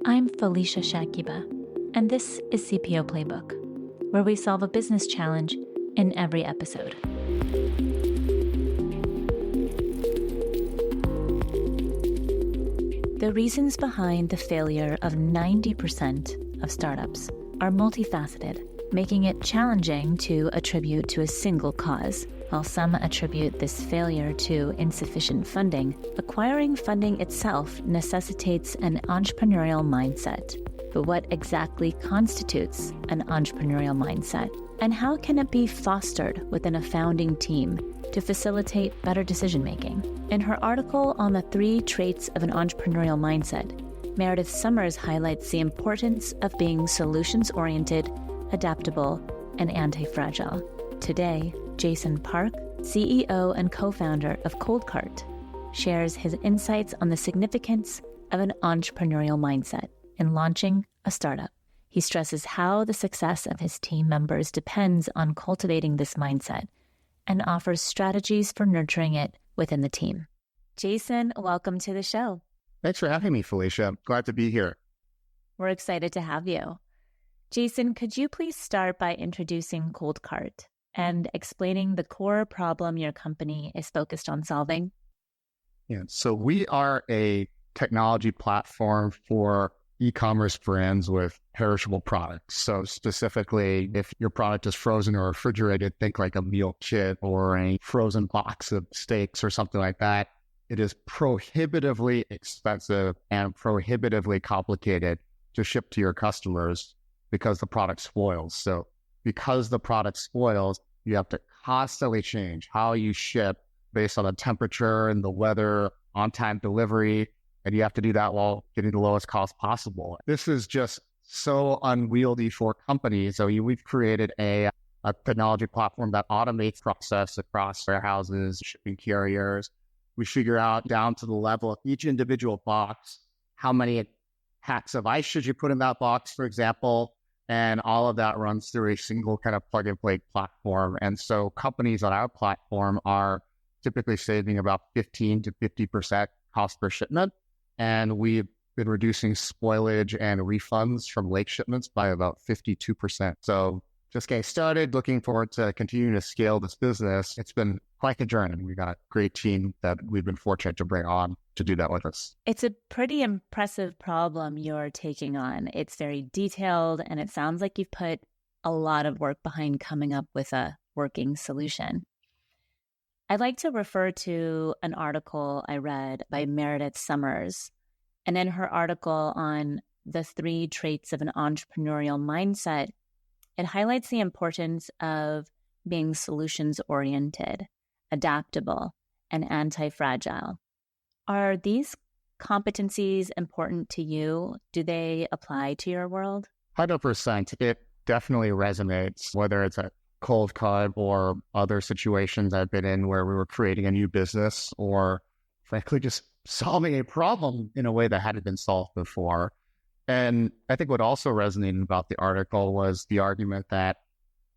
I'm Felicia Shakiba, and this is CPO Playbook, where we solve a business challenge in every episode. The reasons behind the failure of 90% of startups are multifaceted, making it challenging to attribute to a single cause. While some attribute this failure to insufficient funding, acquiring funding itself necessitates an entrepreneurial mindset. But what exactly constitutes an entrepreneurial mindset? And how can it be fostered within a founding team to facilitate better decision-making? In her article on the 3 traits of an entrepreneurial mindset, Meredith Summers highlights the importance of being solutions-oriented, adaptable, and anti-fragile. Today, Jason Park, CEO and co-founder of ColdCart, shares his insights on the significance of an entrepreneurial mindset in launching a startup. He stresses how the success of his team members depends on cultivating this mindset and offers strategies for nurturing it within the team. Jason, welcome to the show. Thanks for having me, Felicia. Glad to be here. We're excited to have you. Jason, could you please start by introducing ColdCart and explaining the core problem your company is focused on solving? Yeah, so we are a technology platform for e-commerce brands with perishable products. So specifically, if your product is frozen or refrigerated, think like a meal kit or a frozen box of steaks or something like that. It is prohibitively expensive and prohibitively complicated to ship to your customers because the product spoils. So because the product spoils, you have to constantly change how you ship based on the temperature and the weather, on-time delivery, and you have to do that while getting the lowest cost possible. This is just so unwieldy for companies. So we've created a technology platform that automates process across warehouses, shipping carriers. We figure out down to the level of each individual box, how many packs of ice should you put in that box, for example, and all of that runs through a single kind of plug-and-play platform. And so companies on our platform are typically saving about 15 to 50% cost per shipment. And we've been reducing spoilage and refunds from late shipments by about 52%. So just getting started, looking forward to continuing to scale this business. It's been quite a journey. We've got a great team that we've been fortunate to bring on to do that with us. It's a pretty impressive problem you're taking on. It's very detailed, and it sounds like you've put a lot of work behind coming up with a working solution. I'd like to refer to an article I read by Meredith Summers. And in her article on the 3 traits of an entrepreneurial mindset, it highlights the importance of being solutions-oriented, adaptable, and anti-fragile. Are these competencies important to you? Do they apply to your world? 100%. It definitely resonates, whether it's a ColdCart or other situations I've been in where we were creating a new business or frankly just solving a problem in a way that hadn't been solved before. And I think what also resonated about the article was the argument that,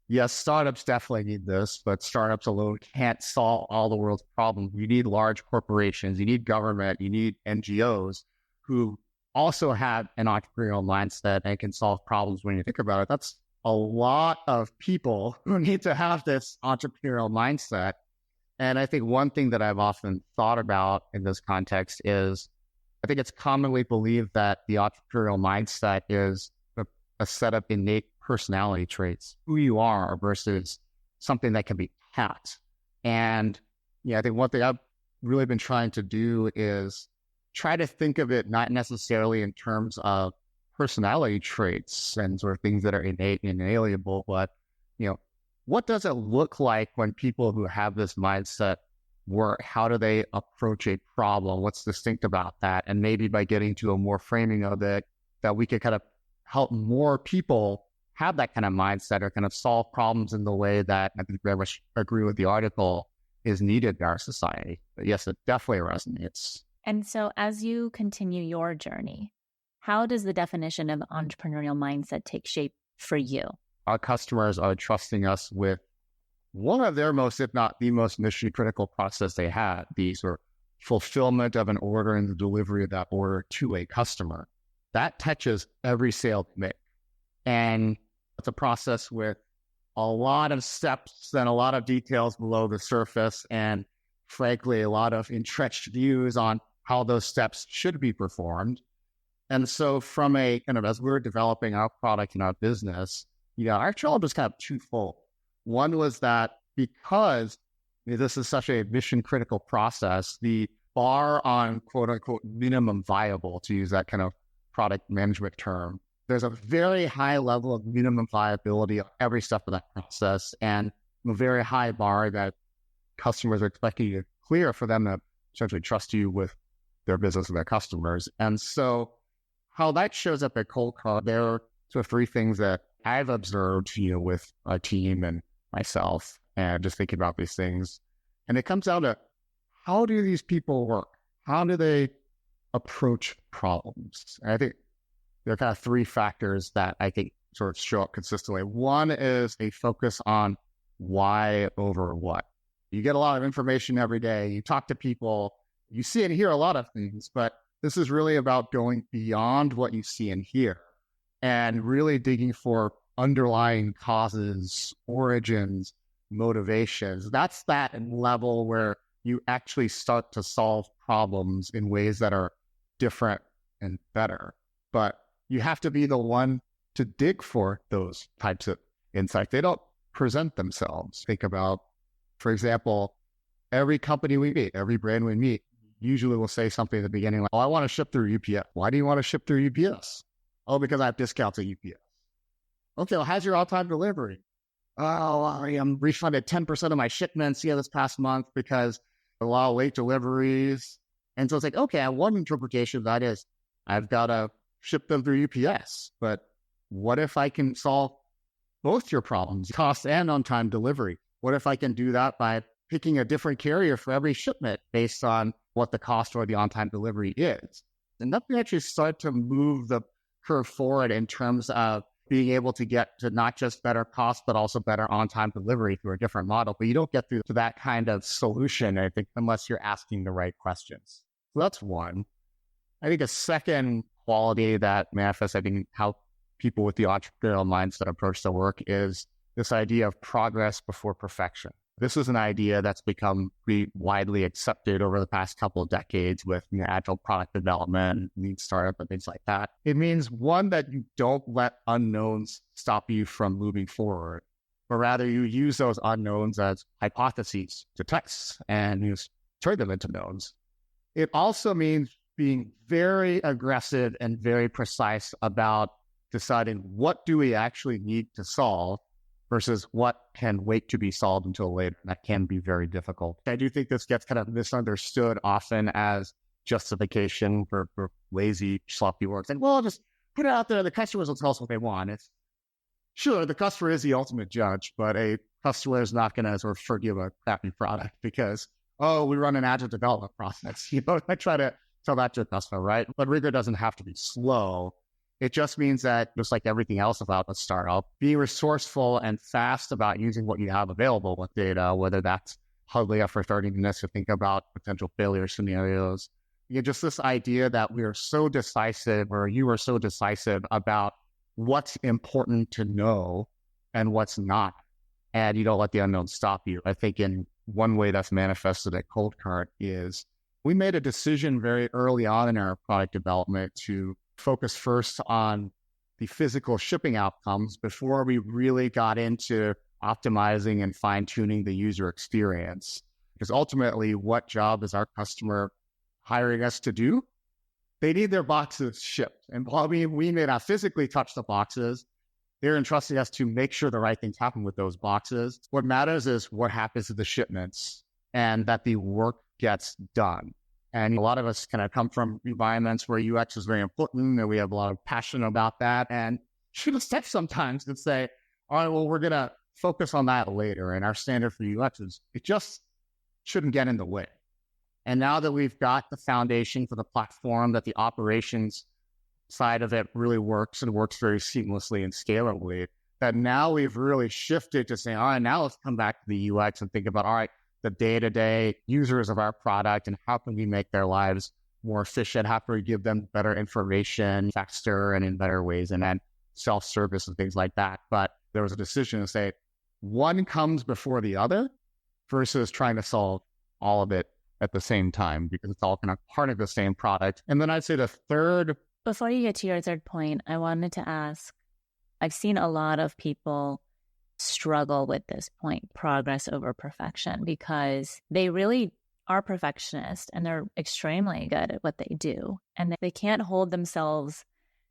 yes, startups definitely need this, but startups alone can't solve all the world's problems. You need large corporations, you need government, you need NGOs who also have an entrepreneurial mindset and can solve problems. When you think about it, that's a lot of people who need to have this entrepreneurial mindset. And I think one thing that I've often thought about in this context is I think it's commonly believed that the entrepreneurial mindset is a set of innate personality traits, who you are versus something that can be taught. And I think one thing I've really been trying to do is try to think of it not necessarily in terms of personality traits and sort of things that are innate and inalienable, but what does it look like when people who have this mindset work? How do they approach a problem? What's distinct about that? And maybe by getting to a more framing of it, that we could kind of help more people have that kind of mindset or kind of solve problems in the way that I think very much agree with the article is needed in our society. But yes, it definitely resonates. And so as you continue your journey, how does the definition of entrepreneurial mindset take shape for you? Our customers are trusting us with one of their most, if not the most mission critical process they have, the sort of fulfillment of an order and the delivery of that order to a customer. that touches every sale we make. And it's a process with a lot of steps and a lot of details below the surface, and frankly, a lot of entrenched views on how those steps should be performed. And so from a kind of, as we're developing our product and our business, our challenge was kind of twofold. One was that because this is such a mission critical process, the bar on quote unquote minimum viable, to use that kind of product management term, there's a very high level of minimum viability of every step of that process, and a very high bar that customers are expecting you to clear for them to essentially trust you with their business and their customers. And so how that shows up at ColdCart, there are sort of three things that I've observed, with our team and myself, and just thinking about these things. And it comes down to, how do these people work? How do they approach problems? And I think there are kind of three factors that I think sort of show up consistently. One is a focus on why over what. You get a lot of information every day. You talk to people, you see and hear a lot of things, but this is really about going beyond what you see and hear and really digging for underlying causes, origins, motivations. That's that level where you actually start to solve problems in ways that are different and better. But you have to be the one to dig for those types of insights. They don't present themselves. Think about, for example, every company we meet, every brand we meet, usually will say something at the beginning like, "Oh, I want to ship through UPS." "Why do you want to ship through UPS?" "Oh, because I have discounts at UPS." "Okay, well, how's your on-time delivery?" "Oh, I'm refunded 10% of my shipments this past month because a lot of late deliveries." And so it's like, okay, one interpretation of that is I've got to ship them through UPS. But what if I can solve both your problems, cost and on-time delivery? What if I can do that by picking a different carrier for every shipment based on what the cost or the on-time delivery is? And that can actually start to move the curve forward in terms of being able to get to not just better cost, but also better on-time delivery through a different model. But you don't get through to that kind of solution, I think, unless you're asking the right questions. So that's one. I think a second quality that manifests, I think, how people with the entrepreneurial mindset approach their work is this idea of progress before perfection. This is an idea that's become pretty widely accepted over the past couple of decades with agile product development, lean startup, and things like that. It means, one, that you don't let unknowns stop you from moving forward, but rather you use those unknowns as hypotheses to test and you turn them into knowns. It also means being very aggressive and very precise about deciding what do we actually need to solve versus what can wait to be solved until later. That can be very difficult. I do think this gets kind of misunderstood often as justification for lazy, sloppy work. And well, just put it out there. The customers will tell us what they want. It's sure, the customer is the ultimate judge, but a customer is not going to sort of forgive a crappy product because, oh, we run an agile development process. I try to tell that to a customer, right? But rigor doesn't have to be slow. It just means that, just like everything else about a startup, be resourceful and fast about using what you have available with data, whether that's huddling up for 30 minutes to think about potential failure scenarios. Just this idea that we are so decisive, or you are so decisive about what's important to know and what's not, and you don't let the unknown stop you. I think in one way that's manifested at ColdCart is we made a decision very early on in our product development to focus first on the physical shipping outcomes before we really got into optimizing and fine-tuning the user experience. Because ultimately, what job is our customer hiring us to do? They need their boxes shipped. And while we may not physically touch the boxes, they're entrusting us to make sure the right things happen with those boxes. What matters is what happens to the shipments and that the work gets done. And a lot of us kind of come from environments where UX is very important and we have a lot of passion about that. And should have stepped sometimes to say, all right, well, we're going to focus on that later. And our standard for UX is it just shouldn't get in the way. And now that we've got the foundation for the platform, that the operations side of it really works and works very seamlessly and scalably, that now we've really shifted to saying, all right, now let's come back to the UX and think about, all right, the day-to-day users of our product and how can we make their lives more efficient? How can we give them better information faster and in better ways? And then self-service and things like that. But there was a decision to say one comes before the other versus trying to solve all of it at the same time, because it's all kind of part of the same product. And then I'd say the third. Before you get to your third point, I wanted to ask, I've seen a lot of people struggle with this point, progress over perfection, because they really are perfectionists and they're extremely good at what they do. And they can't hold themselves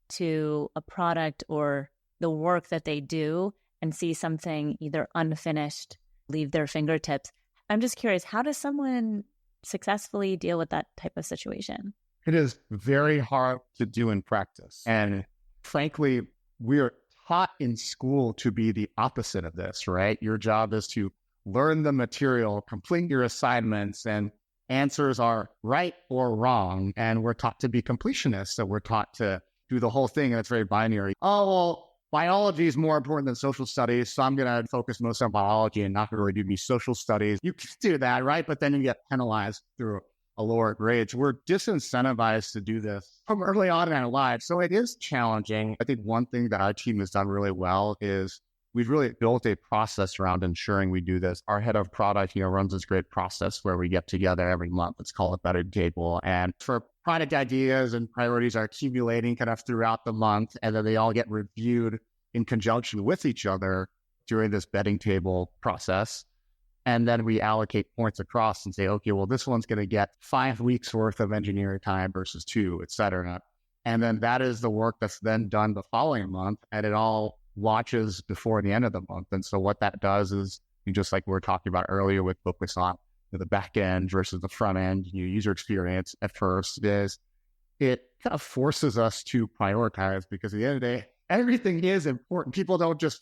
to a product or the work that they do and see something either unfinished leave their fingertips. I'm just curious, how does someone successfully deal with that type of situation? It is very hard to do in practice. And frankly, we're taught in school to be the opposite of this, right? Your job is to learn the material, complete your assignments, and answers are right or wrong. And we're taught to be completionists. So we're taught to do the whole thing, and it's very binary. Oh, well, biology is more important than social studies, so I'm going to focus most on biology and not really do any social studies. You can do that, right? But then you get penalized through a lower grade. So we're disincentivized to do this from early on in our lives. So it is challenging. I think one thing that our team has done really well is we've really built a process around ensuring we do this. Our head of product, runs this great process where we get together every month. It's called a better table. And for product ideas and priorities are accumulating kind of throughout the month, and then they all get reviewed in conjunction with each other during this betting table process. And then we allocate points across and say, okay, well, this one's going to get 5 weeks worth of engineering time versus 2, et cetera. And then that is the work that's then done the following month, and it all launches before the end of the month. And so what that does is, just like we were talking about earlier with focus on the back end versus the front end, user experience at first, is it kind of forces us to prioritize, because at the end of the day, everything is important. People don't just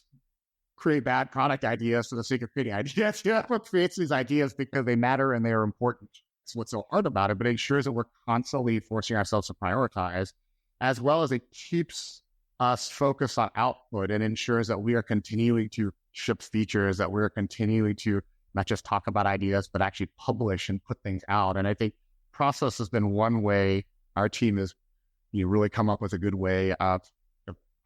create bad product ideas for the sake of creating ideas. Everyone creates these ideas because they matter and they are important. That's what's so hard about it, but it ensures that we're constantly forcing ourselves to prioritize, as well as it keeps us focused on output and ensures that we are continuing to ship features, that we're continuing to not just talk about ideas, but actually publish and put things out. And I think process has been one way our team has really come up with a good way of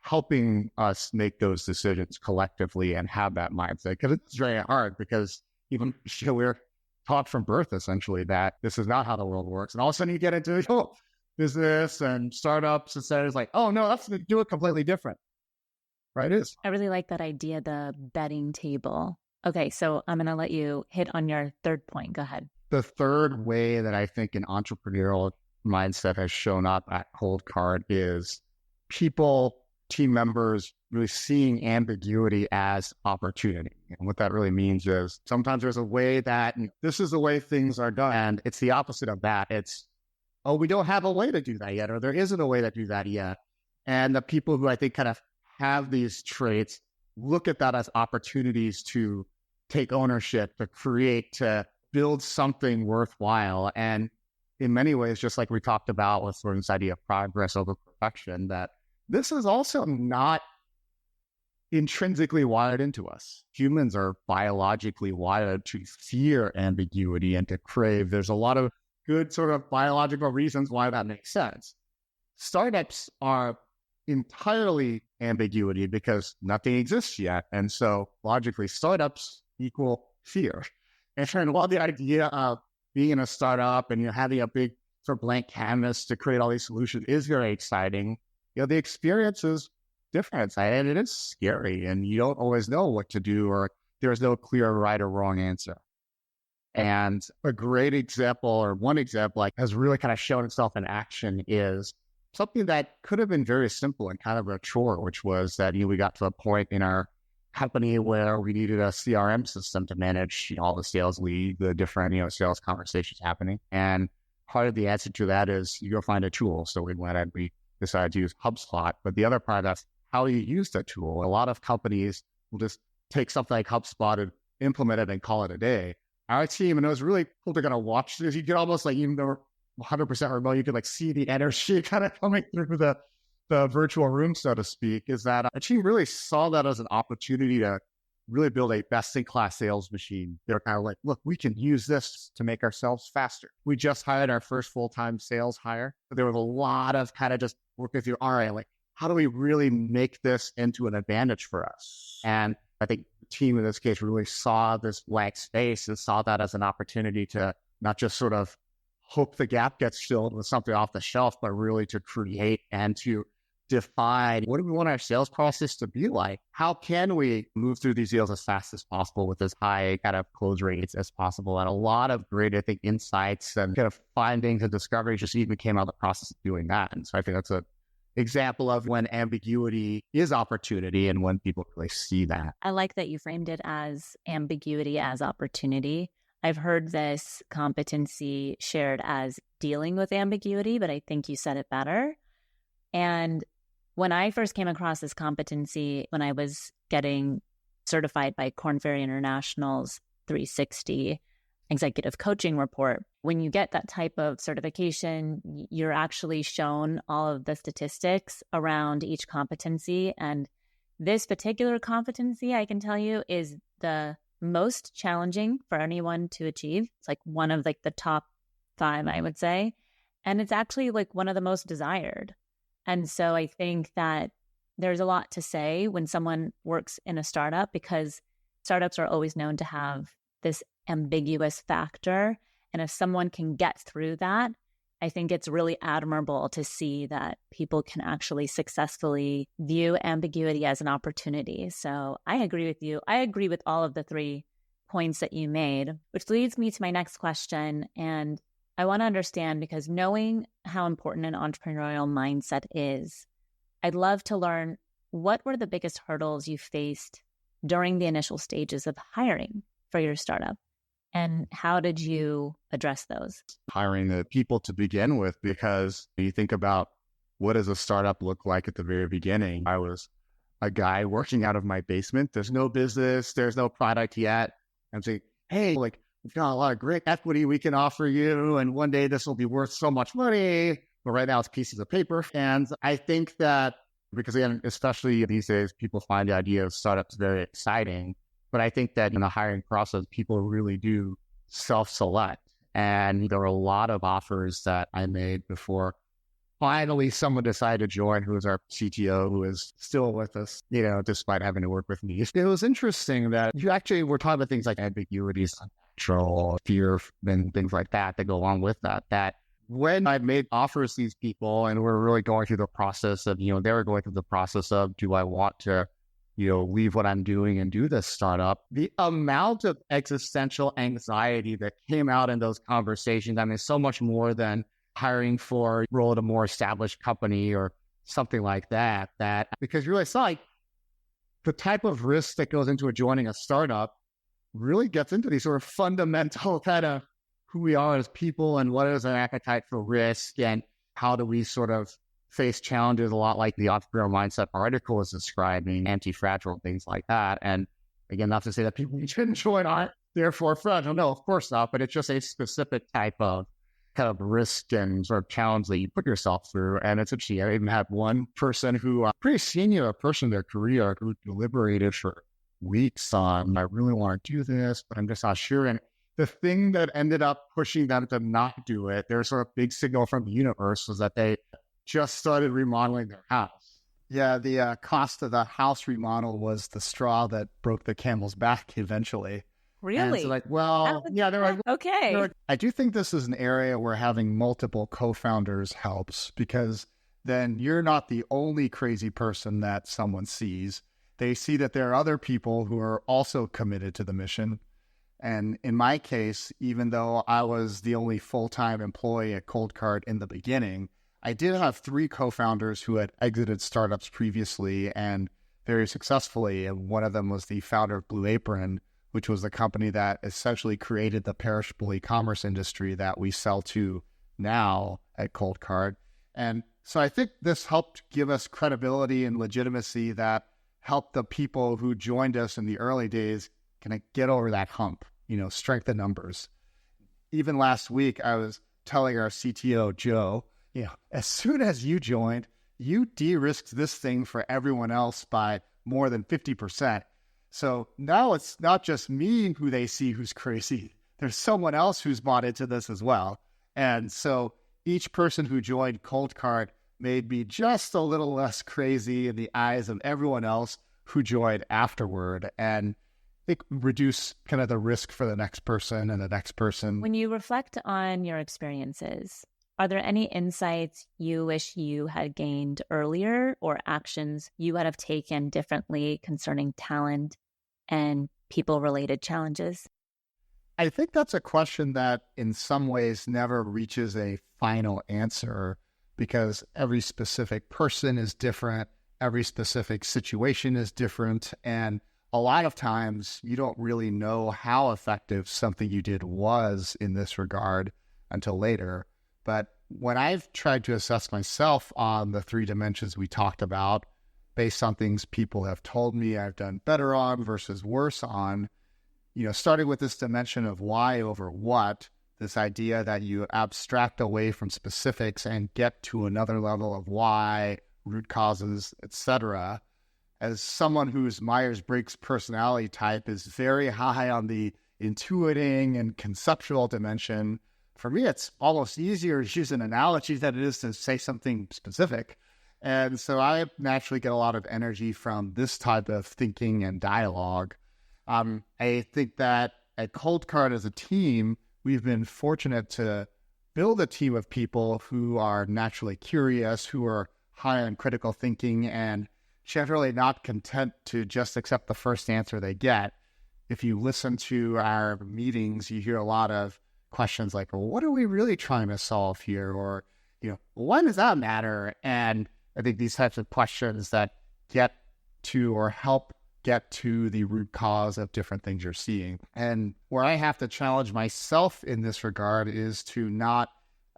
helping us make those decisions collectively and have that mindset. Because it's very hard, because even we're taught from birth, essentially, that this is not how the world works. And all of a sudden you get into business and startups, and so it's like, oh no, let's do it completely different. Right? It is. I really like that idea, the betting table. Okay, so I'm going to let you hit on your third point. Go ahead. The third way that I think an entrepreneurial mindset has shown up at ColdCart is team members really seeing ambiguity as opportunity. And what that really means is sometimes there's a way that this is the way things are done, and it's the opposite of that. It's, oh, we don't have a way to do that yet, or there isn't a way to do that yet. And the people who I think kind of have these traits look at that as opportunities to take ownership, to create, to build something worthwhile. And in many ways, just like we talked about with sort of this idea of progress over perfection, that this is also not intrinsically wired into us. Humans are biologically wired to fear ambiguity and to crave. There's a lot of good sort of biological reasons why that makes sense. Startups are entirely ambiguity because nothing exists yet. And so logically, startups equal fear. And while the idea of being in a startup and having a big sort of blank canvas to create all these solutions is very exciting, the experience is different, and it is scary, and you don't always know what to do, or there's no clear right or wrong answer. And a great example, or one example, has really kind of shown itself in action is something that could have been very simple and kind of a chore, which was that we got to a point in our company where we needed a CRM system to manage all the sales leads, the different sales conversations happening. And part of the answer to that is you go find a tool. So we went and we decided to use HubSpot. But the other part of how you use that tool. A lot of companies will just take something like HubSpot and implement it and call it a day. Our team, and it was really cool to kind of watch this. You could almost even though we're 100% remote, you could see the energy kind of coming through the virtual room, so to speak, is that our team really saw that as an opportunity to really build a best-in-class sales machine. They're kind of like, look, we can use this to make ourselves faster. We just hired our first full-time sales hire. There was a lot of kind of just work with your RA, like, how do we really make this into an advantage for us? And I think the team in this case really saw this blank space and saw that as an opportunity to not just sort of hope the gap gets filled with something off the shelf, but really to create and to define what do we want our sales process to be like? How can we move through these deals as fast as possible with as high kind of close rates as possible? And a lot of great, I think, insights and kind of findings and discoveries just even came out of the process of doing that. And so I think that's an example of when ambiguity is opportunity and when people really see that. I like that you framed it as ambiguity as opportunity. I've heard this competency shared as dealing with ambiguity, but I think you said it better. And when I first came across this competency, when I was getting certified by Korn Ferry International's 360 executive coaching report, when you get that type of certification, you're actually shown all of the statistics around each competency. And this particular competency, I can tell you, is the most challenging for anyone to achieve. It's like one of like the top 5, I would say. And it's actually like one of the most desired. And so I think that there's a lot to say when someone works in a startup, because startups are always known to have this ambiguous factor. And if someone can get through that, I think it's really admirable to see that people can actually successfully view ambiguity as an opportunity. So I agree with you. I agree with all of the 3 points that you made, which leads me to my next question. And I want to understand, because knowing how important an entrepreneurial mindset is, I'd love to learn, what were the biggest hurdles you faced during the initial stages of hiring for your startup? And how did you address those? Hiring the people to begin with, because you think about what does a startup look like at the very beginning. I was a guy working out of my basement. There's no business. There's no product yet. I'm saying, hey, like, we've got a lot of great equity we can offer you, and one day this will be worth so much money. But right now it's pieces of paper. And I think that because, again, especially these days, people find the idea of startups very exciting. But I think that in the hiring process, people really do self-select. And there were a lot of offers that I made before finally someone decided to join, who was our CTO, who is still with us, despite having to work with me. It was interesting that you actually were talking about things like ambiguities, control, fear, and things like that go along with that. That when I made offers to these people and we're really going through the process of, they were going through the process of, do I want to leave what I'm doing and do this startup? The amount of existential anxiety that came out in those conversations, I mean, so much more than hiring for a role at a more established company or something like that, because you really saw like the type of risk that goes into joining a startup really gets into these sort of fundamental kind of who we are as people and what is our appetite for risk and how do we sort of face challenges, a lot like the entrepreneurial mindset article is describing, anti-fragile, things like that. And again, not to say that people who shouldn't join aren't therefore fragile. No, of course not. But it's just a specific type of kind of risk and sort of challenge that you put yourself through. And it's interesting. I even had one person who, pretty senior person in their career, who deliberated for weeks on, I really want to do this, but I'm just not sure. And the thing that ended up pushing them to not do it, their sort of big signal from the universe, was that they just started remodeling their house. Yeah, the cost of the house remodel was the straw that broke the camel's back eventually. Really? And so they're like, okay. I do think this is an area where having multiple co-founders helps, because then you're not the only crazy person that someone sees. They see that there are other people who are also committed to the mission. And in my case, even though I was the only full-time employee at ColdCart in the beginning, I did have 3 co-founders who had exited startups previously and very successfully. And one of them was the founder of Blue Apron, which was the company that essentially created the perishable e-commerce industry that we sell to now at ColdCart. And so I think this helped give us credibility and legitimacy that helped the people who joined us in the early days kind of get over that hump, strength in numbers. Even last week, I was telling our CTO, Joe, as soon as you joined, you de-risked this thing for everyone else by more than 50%. So now it's not just me who they see who's crazy. There's someone else who's bought into this as well. And so each person who joined ColdCart made me just a little less crazy in the eyes of everyone else who joined afterward. And it reduce kind of the risk for the next person and the next person. When you reflect on your experiences, are there any insights you wish you had gained earlier or actions you would have taken differently concerning talent and people-related challenges? I think that's a question that in some ways never reaches a final answer because every specific person is different, every specific situation is different, and a lot of times you don't really know how effective something you did was in this regard until later. But when I've tried to assess myself on the 3 dimensions we talked about, based on things people have told me I've done better on versus worse on, starting with this dimension of why over what, this idea that you abstract away from specifics and get to another level of why, root causes, etc. As someone whose Myers-Briggs personality type is very high on the intuiting and conceptual dimension, for me, it's almost easier to use an analogy than it is to say something specific. And so I naturally get a lot of energy from this type of thinking and dialogue. I think that at ColdCart as a team, we've been fortunate to build a team of people who are naturally curious, who are high on critical thinking, and generally not content to just accept the first answer they get. If you listen to our meetings, you hear a lot of questions like, well, what are we really trying to solve here? Or, why does that matter? And I think these types of questions that get to or help get to the root cause of different things you're seeing. And where I have to challenge myself in this regard is to not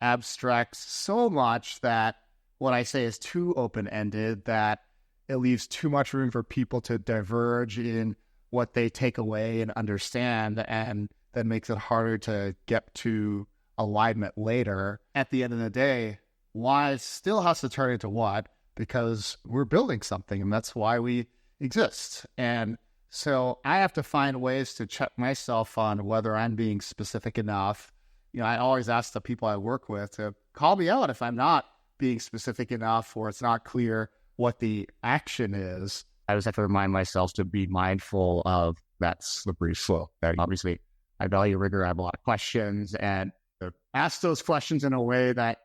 abstract so much that what I say is too open-ended, that it leaves too much room for people to diverge in what they take away and understand, and that makes it harder to get to alignment later. At the end of the day, why still has to turn into what, because we're building something, and that's why we exist. And so I have to find ways to check myself on whether I'm being specific enough. I always ask the people I work with to call me out if I'm not being specific enough or it's not clear what the action is. I just have to remind myself to be mindful of that slippery slope. Obviously, I value rigor. I have a lot of questions, and to ask those questions in a way that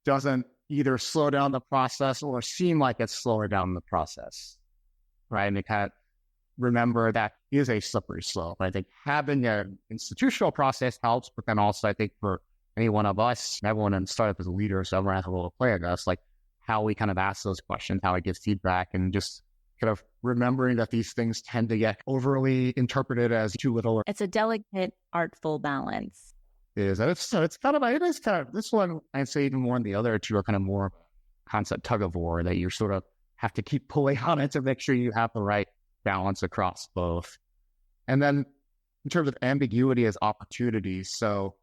doesn't either slow down the process or seem like it's slowing down the process, right? And to kind of remember that is a slippery slope. I think having an institutional process helps, but then also I think for any one of us, everyone in startup is a leader, so everyone has a role to play in us, like how we kind of ask those questions, how we give feedback, and just kind of remembering that these things tend to get overly interpreted as too little. It's a delicate, artful balance. It is. And it is kind of, this one, I'd say even more than the other two are kind of more concept tug of war, that you sort of have to keep pulling on it to make sure you have the right balance across both. And then in terms of ambiguity as opportunities, so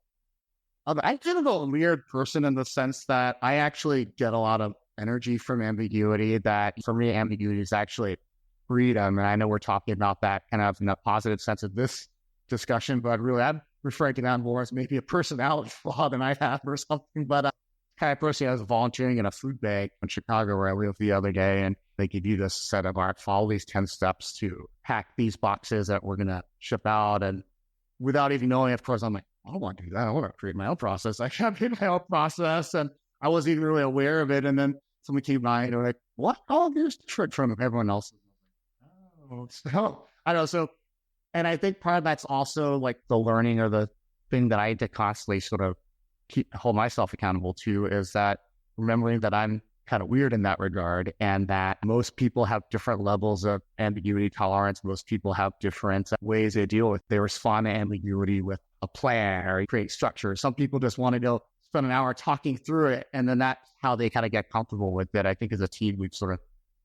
I'm kind of a weird person in the sense that I actually get a lot of energy from ambiguity. That for me, ambiguity is actually freedom. And I know we're talking about that kind of in a positive sense of this discussion, but really I'm referring to that more as maybe a personality flaw than I have or something. But kind of personally, I was volunteering in a food bank in Chicago where I lived the other day, and they give you this set of follow these 10 steps to pack these boxes that we're going to ship out. And without even knowing, of course, I'm like, I don't want to do that. I want to create my own process. I can't create my own process. And I wasn't even really aware of it. And then someone came by and they're like, what? Oh, here's the trick from everyone else. Oh, so I don't know. So, and I think part of that's also like the learning, or the thing that I had to constantly sort of hold myself accountable to, is that remembering that I'm kind of weird in that regard, and that most people have different levels of ambiguity tolerance. Most people have different ways they deal with, they respond to ambiguity with a plan or create structure. Some people just want to go spend an hour talking through it, and then that's how they kind of get comfortable with it. I think as a team, we've sort of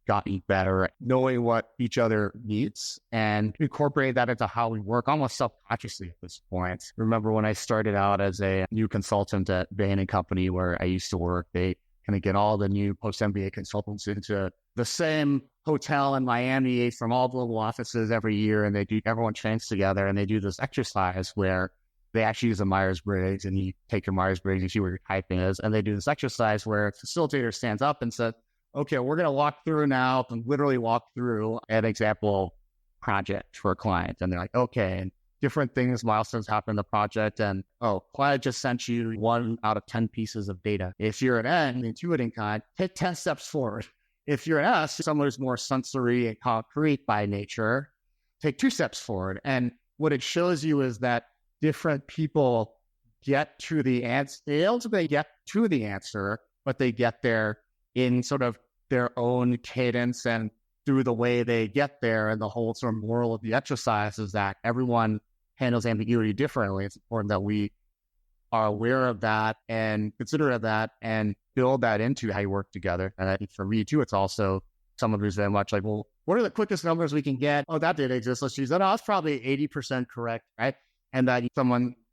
gotten better at knowing what each other needs and incorporate that into how we work almost self-consciously at this point. Remember when I started out as a new consultant at Bain & Company, where I used to work, they kind of get all the new post-MBA consultants into the same hotel in Miami from all global offices every year. And everyone trains together and they do this exercise where they actually use a Myers-Briggs, and you take your Myers-Briggs and see where your typing is. And they do this exercise where a facilitator stands up and says, okay, we're going to walk through now and literally walk through an example project for a client. And they're like, okay, and different things, milestones happen in the project. And, client just sent you 1 out of 10 pieces of data. If you're an N, the intuiting kind, take 10 steps forward. If you're an S, someone who's more sensory and concrete by nature, take 2 steps forward. And what it shows you is that different people get to the answer. They ultimately get to the answer, but they get there in sort of their own cadence and through the way they get there. And the whole sort of moral of the exercise is that everyone handles ambiguity differently. It's important that we are aware of that and considerate of that and build that into how you work together. And I think for me too, it's also someone who's very much like, well, what are the quickest numbers we can get? Oh, that data exists. Let's use that. Oh, that's probably 80% correct, right? And that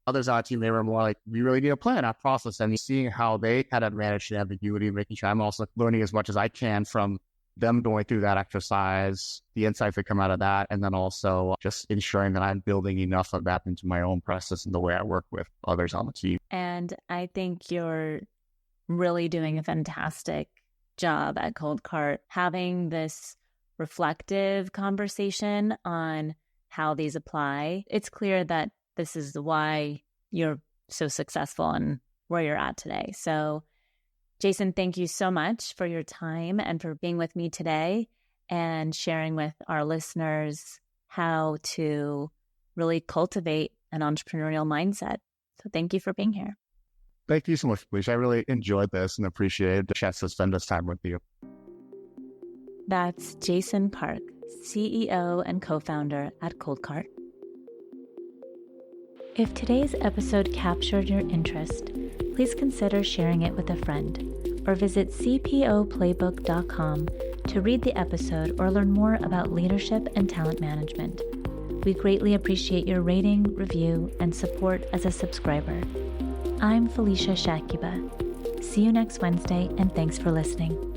others on our team, they were more like, we really need a plan, a process, and seeing how they kind of manage the ambiguity, making sure I'm also learning as much as I can from them going through that exercise, the insights that come out of that, and then also just ensuring that I'm building enough of that into my own process and the way I work with others on the team. And I think you're really doing a fantastic job at ColdCart, having this reflective conversation on how these apply. It's clear that this is why you're so successful and where you're at today. So, Jason, thank you so much for your time and for being with me today and sharing with our listeners how to really cultivate an entrepreneurial mindset. So thank you for being here. Thank you so much, Felicia. I really enjoyed this and appreciated the chance to spend this time with you. That's Jason Park, CEO and co-founder at ColdCart. If today's episode captured your interest, please consider sharing it with a friend or visit cpoplaybook.com to read the episode or learn more about leadership and talent management. We greatly appreciate your rating, review, and support as a subscriber. I'm Felicia Shakiba. See you next Wednesday, and thanks for listening.